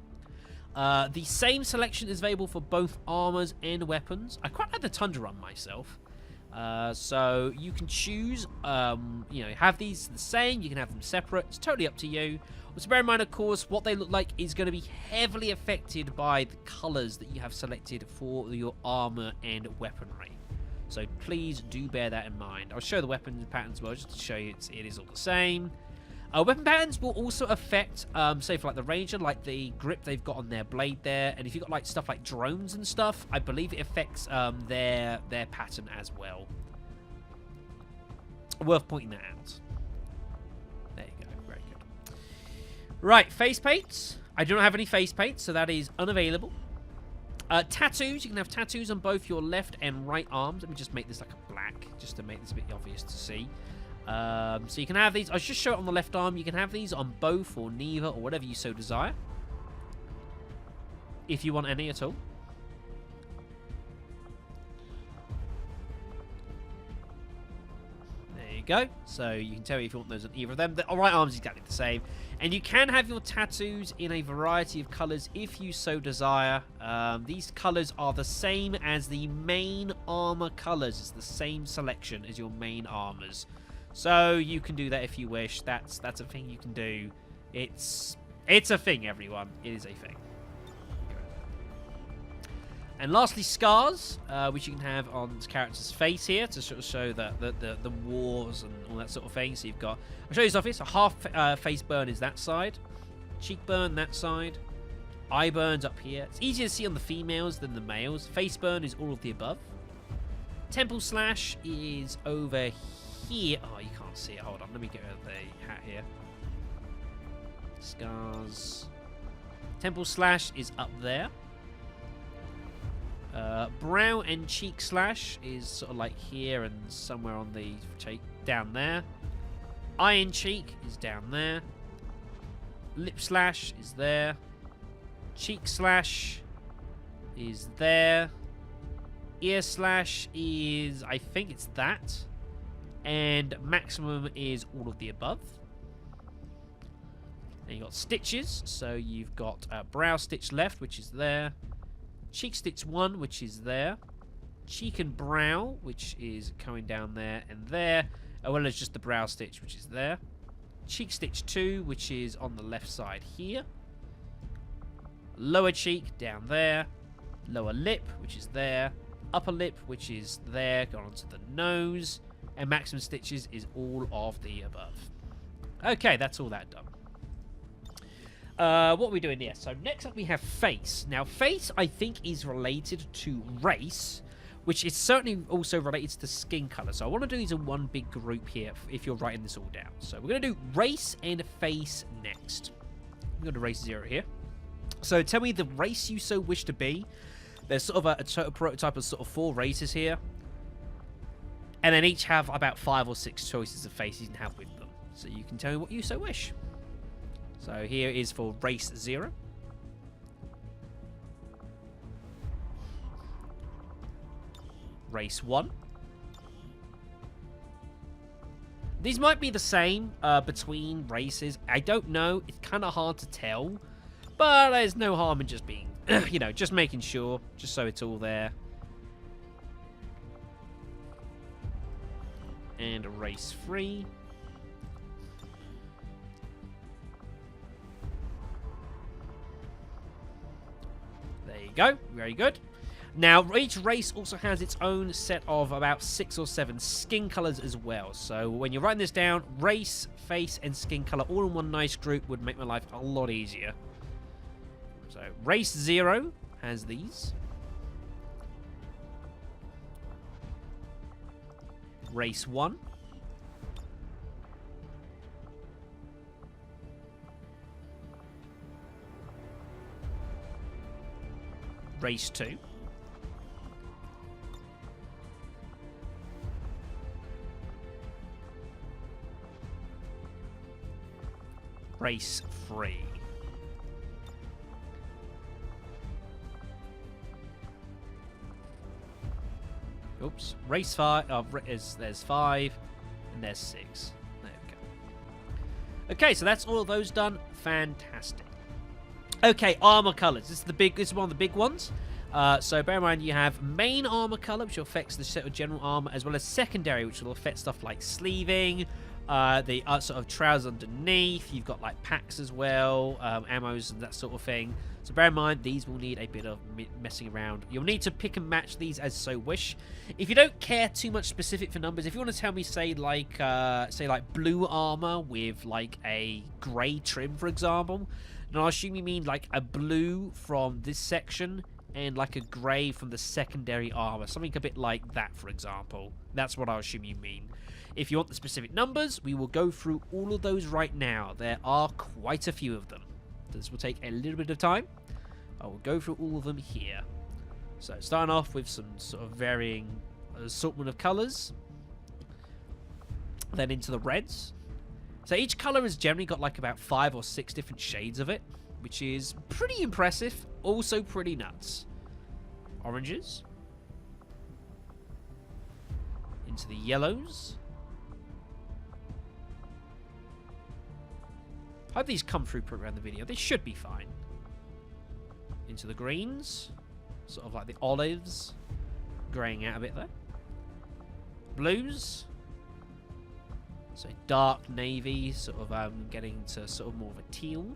The same selection is available for both armors and weapons. I quite like the Tundra Run myself. So you can choose, have these the same. You can have them separate. It's totally up to you. Also bear in mind, of course, what they look like is going to be heavily affected by the colors that you have selected for your armor and weaponry. So please do bear that in mind. I'll show the weapon patterns as well, just to show you it is all the same. Weapon patterns will also affect, say for like the Ranger, like the grip they've got on their blade there. And if you've got like stuff like drones and stuff, I believe it affects their pattern as well. Worth pointing that out. There you go, very good. Right, face paints. I do not have any face paints, so that is unavailable. Tattoos, you can have tattoos on both your left and right arms. Let me just make this like a black, just to make this a bit obvious to see. So you can have these. I'll just show it on the left arm. You can have these on both or neither or whatever you so desire. If you want any at all. There you go. So you can tell me if you want those on either of them. The right arm is exactly the same. And you can have your tattoos in a variety of colours if you so desire. These colours are the same as the main armour colours. It's the same selection as your main armours. So you can do that if you wish. That's a thing you can do. It's a thing, everyone. It is a thing. And lastly, scars, which you can have on the character's face here to sort of show the wars and all that sort of thing. So you've got, I'll show you this off here. So half face burn is that side, cheek burn that side, eye burns up here. It's easier to see on the females than the males. Face burn is all of the above. Temple slash is over here. Oh, you can't see it. Hold on. Let me get rid of the hat here. Scars. Temple slash is up there. Brow and cheek slash is sort of like here and somewhere on the cheek. Down there. Eye and cheek is down there. Lip slash is there. Cheek slash is there. Ear slash is, I think it's that. And maximum is all of the above. Then you've got stitches. So you've got brow stitch left, which is there. Cheek stitch 1, which is there. Cheek and brow, which is coming down there and there. As well as just the brow stitch, which is there. Cheek stitch 2, which is on the left side here. Lower cheek down there. Lower lip, which is there. Upper lip, which is there. Going onto the nose. And maximum stitches is all of the above. Okay, that's all that done. What are we doing here? So next up we have face. Now face, I think, is related to race, which is certainly also related to skin color. So I want to do these in one big group here if you're writing this all down. So we're going to do race and face next. I'm going to race 0 here. So tell me the race you so wish to be. There's sort of a total prototype of sort of 4 races here. And then each have about 5 or 6 choices of faces you can have with them. So you can tell me what you so wish. So here is for race 0. Race 1. These might be the same between races. I don't know. It's kind of hard to tell. But there's no harm in just being, you know, just making sure. Just so it's all there. And race 3. There you go. Very good. Now, each race also has its own set of about 6 or 7 skin colors as well. So when you're writing this down, race, face, and skin color all in one nice group would make my life a lot easier. So race 0 has these. Race 1. Race 2. Race 3. Oops. Race 5. There's 5. And there's 6. There we go. Okay, so that's all of those done. Fantastic. Okay, armor colors. This is one of the big ones. So bear in mind you have main armor color, which affects the set of general armor, as well as secondary, which will affect stuff like sleeving, the sort of trousers underneath. You've got like packs as well, ammos and that sort of thing. So bear in mind these will need a bit of messing around. You'll need to pick and match these as so wish. If you don't care too much specific for numbers, if you want to tell me say like blue armor with like a grey trim, for example, and I assume you mean like a blue from this section and like a grey from the secondary armor. Something a bit like that, for example. That's what I assume you mean. If you want the specific numbers, we will go through all of those right now. There are quite a few of them. This will take a little bit of time. I will go through all of them here. So starting off with some sort of varying assortment of colours. Then into the reds. So each colour has generally got like about 5 or 6 different shades of it, which is pretty impressive, also pretty nuts. Oranges. Into the yellows. I hope these come through pretty around the video. They should be fine. Into the greens. Sort of like the olives. Greying out a bit there. Blues. So dark navy, sort of getting to sort of more of a teal.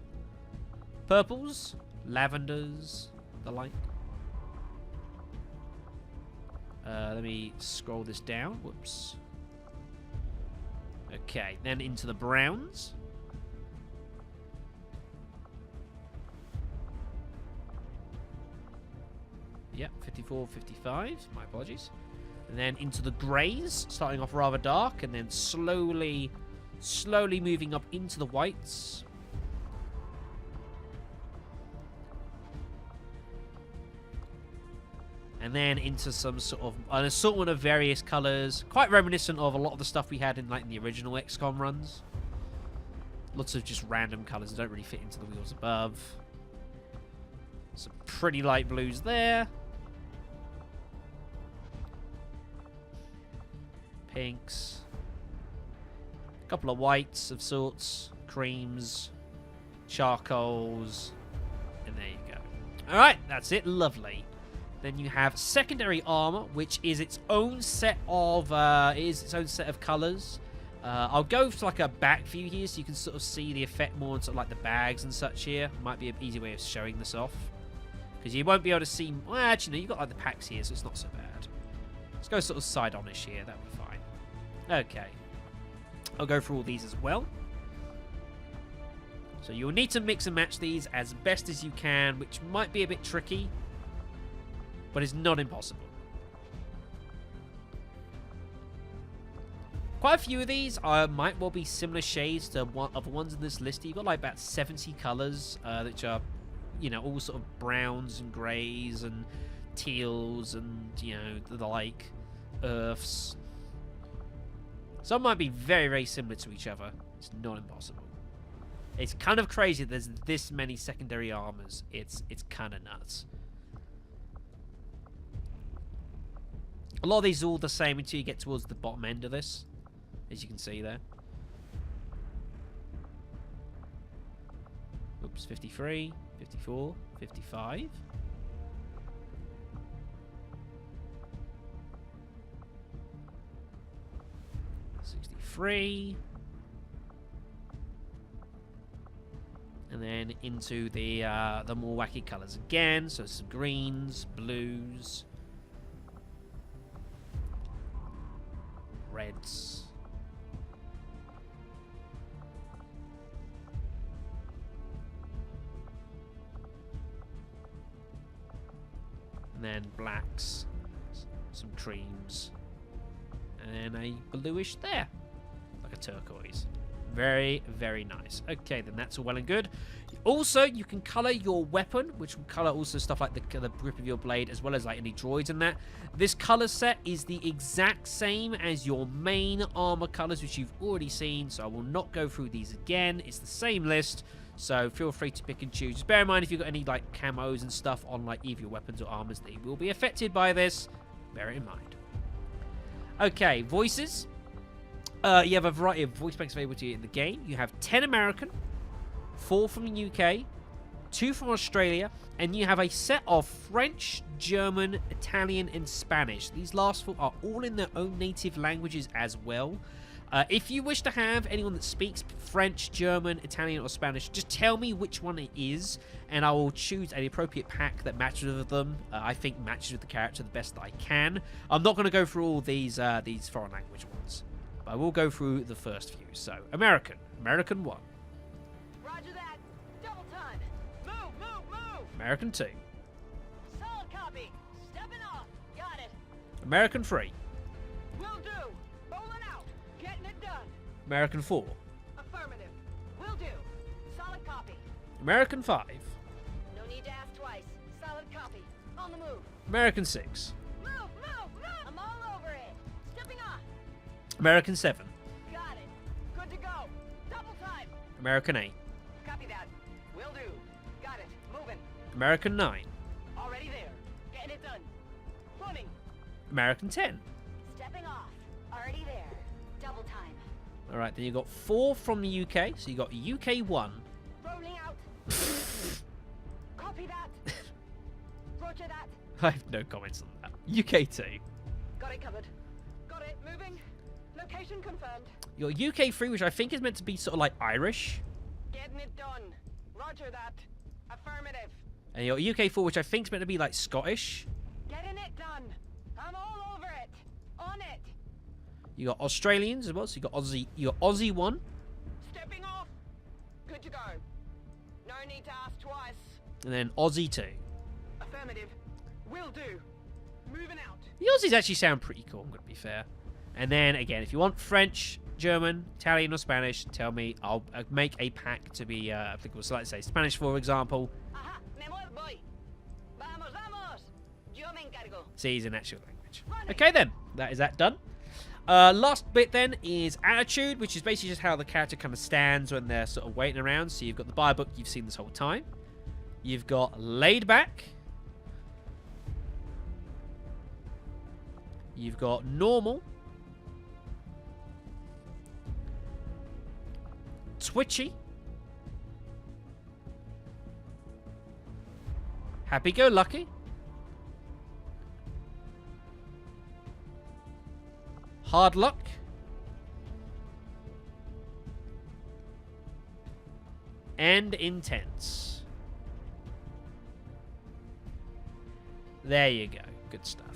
Purples, lavenders, the like. Let me scroll this down. Whoops. Okay, then into the browns. Yep, 54, 55. My apologies. And then into the greys, starting off rather dark, and then slowly moving up into the whites. And then into some sort of an assortment of various colours, quite reminiscent of a lot of the stuff we had in like the original XCOM runs. Lots of just random colours that don't really fit into the wheels above. Some pretty light blues there. Pinks. A couple of whites of sorts. Creams. Charcoals. And there you go. Alright, that's it. Lovely. Then you have secondary armor, which is its own set of colours. I'll go for like a back view here so you can sort of see the effect more on sort of like the bags and such here. Might be an easy way of showing this off. Because you won't be able to see... Well, actually, no, you've got like the packs here, so it's not so bad. Let's go sort of side-on-ish here. That'll be fine. Okay. I'll go through all these as well. So you'll need to mix and match these as best as you can, which might be a bit tricky, but it's not impossible. Quite a few of these might well be similar shades to other ones in this list. You've got like about 70 colours, which are, you know, all sort of browns and greys and teals and, you know, the like, earths. Some might be very, very similar to each other. It's not impossible. It's kind of crazy that there's this many secondary armors. It's kind of nuts. A lot of these are all the same until you get towards the bottom end of this, as you can see there. Oops, 53, 54, 55. 63. And then into the more wacky colours again. So some greens, blues, reds. And then blacks, some creams, and then a bluish there, like a turquoise. Very, very nice. Okay, then that's all well and good. Also, you can colour your weapon, which will colour also stuff like the grip of your blade, as well as like any droids and that. This colour set is the exact same as your main armour colours, which you've already seen, so I will not go through these again. It's the same list, so feel free to pick and choose. Just bear in mind if you've got any like camos and stuff on like either your weapons or armours, they will be affected by this. Bear it in mind. Okay, voices. You have a variety of voice banks available to you in the game. You have 10 American, 4 from the UK, 2 from Australia, and you have a set of French, German, Italian, and Spanish. These last 4 are all in their own native languages as well. If you wish to have anyone that speaks French, German, Italian, or Spanish, just tell me which one it is, and I will choose an appropriate pack that matches with them. I think matches with the character the best that I can. I'm not going to go through all these foreign language ones. I will go through the first few. So, American 1. Roger that. Double time. Move, move, move. American 2. Solid copy. Stepping off. Got it. American 3. Will do. Rolling out. Getting it done. American 4. Affirmative. Will do. Solid copy. American 5. No need to ask twice. Solid copy. On the move. American 6. Move, move, move. I'm all over it. Stepping off. American 7. Got it. Good to go. Double time. American 8. Copy that. Will do. Got it. Moving. American 9. Already there. Getting it done. Running. American 10. Stepping off. Already there. Double time. Alright, then you got 4 from the UK. So you got UK 1. Rolling out. Copy that. Roger that. I have no comments on that. UK 2. Got it covered. Got it. Moving. Location confirmed. Your UK 3, which I think is meant to be sort of like Irish. Getting it done. Roger that. Affirmative. And your UK 4, which I think is meant to be like Scottish. Getting it done. I'm all over it. On it. You got Australians as well, so you got Aussie. You got Aussie 1. Stepping off. Good to go. No need to ask twice. And then Aussie 2. Affirmative. Will do. Moving out. The Aussies actually sound pretty cool, I'm going to be fair. And then, again, if you want French, German, Italian, or Spanish, tell me. I'll make a pack to be applicable. So, let's say Spanish, for example. Aha, me voy. Vamos, vamos. Yo me encargo. See, it's an actual language. Running. Okay, then. That is that done. Last bit, then, is attitude, which is basically just how the character kind of stands when they're sort of waiting around. So, you've got the bio book you've seen this whole time. You've got laid back. You've got normal. Twitchy. Happy-go-lucky. Hard luck. And intense. There you go. Good stuff.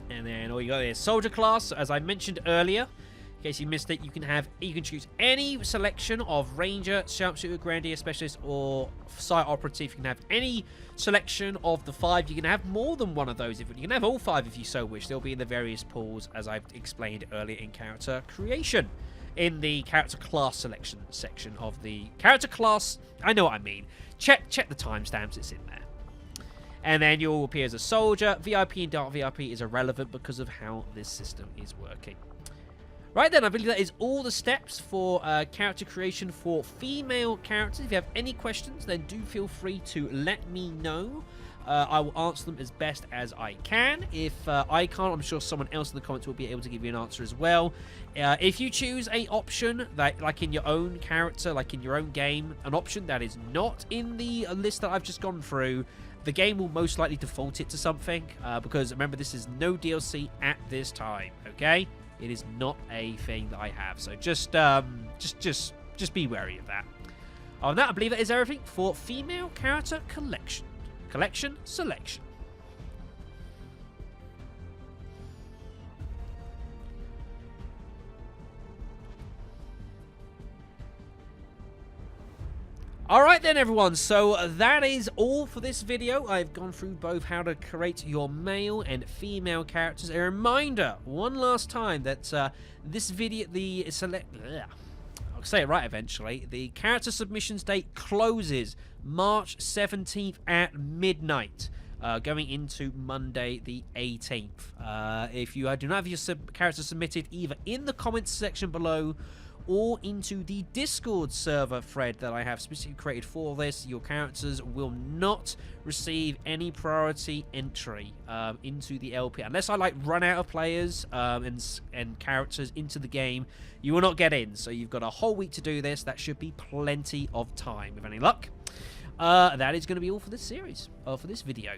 And then all you got is soldier class. As I mentioned earlier, In case you missed it, you can choose any selection of Ranger, Sharpshooter, Grenadier, Specialist, or Site Operative. You can have any selection of the 5. You can have more than one of those. You can have all 5 if you so wish. They'll be in the various pools, as I've explained earlier in character creation. In the character class selection section of the character class, I know what I mean. Check the timestamps, it's in there. And then you'll appear as a soldier. VIP and Dark VIP is irrelevant because of how this system is working. Right then, I believe that is all the steps for character creation for female characters. If you have any questions, then do feel free to let me know. I will answer them as best as I can. If I can't, I'm sure someone else in the comments will be able to give you an answer as well. If you choose an option that, like in your own character, like in your own game, an option that is not in the list that I've just gone through, the game will most likely default it to something. Because remember, this is no DLC at this time. Okay, it is not a thing that I have. So just be wary of that. Other than that, I believe that is everything for female character collection selection. Alright then everyone, so that is all for this video. I've gone through both how to create your male and female characters. A reminder, one last time, that this video, I'll say it right eventually, the character submissions date closes March 17th at midnight, going into Monday the 18th. If you do not have your character submitted either in the comments section below or into the Discord server thread that I have specifically created for this, your characters will not receive any priority entry into the LP. Unless I run out of players and characters into the game, you will not get in. So you've got a whole week to do this. That should be plenty of time, with any luck. That is going to be all for this series, or for this video.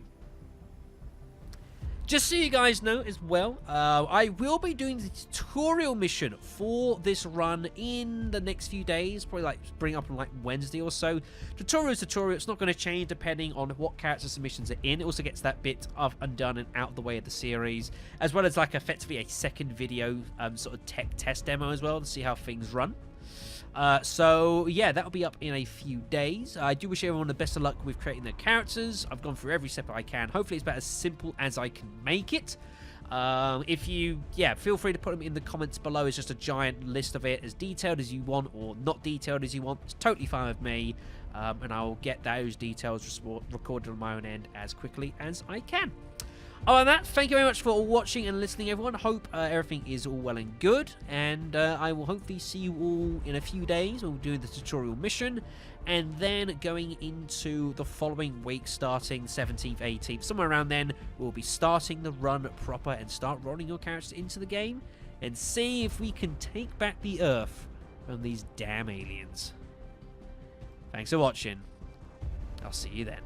Just so you guys know as well, I will be doing the tutorial mission for this run in the next few days. Probably bring up on Wednesday or so. Tutorial is tutorial. It's not going to change depending on what character submissions are in. It also gets that bit of undone and out of the way of the series, as well as effectively a second video sort of tech test demo as well to see how things run. So yeah, that'll be up in a few days. I do wish everyone the best of luck with creating their characters. I've gone through every step I can. Hopefully it's about as simple as I can make it. If you, feel free to put them in the comments below. It's just a giant list of it, as detailed as you want or not detailed as you want. It's totally fine with me, and I'll get those details recorded on my own end as quickly as I can. Other than that, thank you very much for watching and listening, everyone. Hope everything is all well and good, and I will hopefully see you all in a few days. We'll do the tutorial mission, and then going into the following week, starting 17th, 18th, somewhere around then, we'll be starting the run proper and start rolling your characters into the game and see if we can take back the Earth from these damn aliens. Thanks for watching. I'll see you then.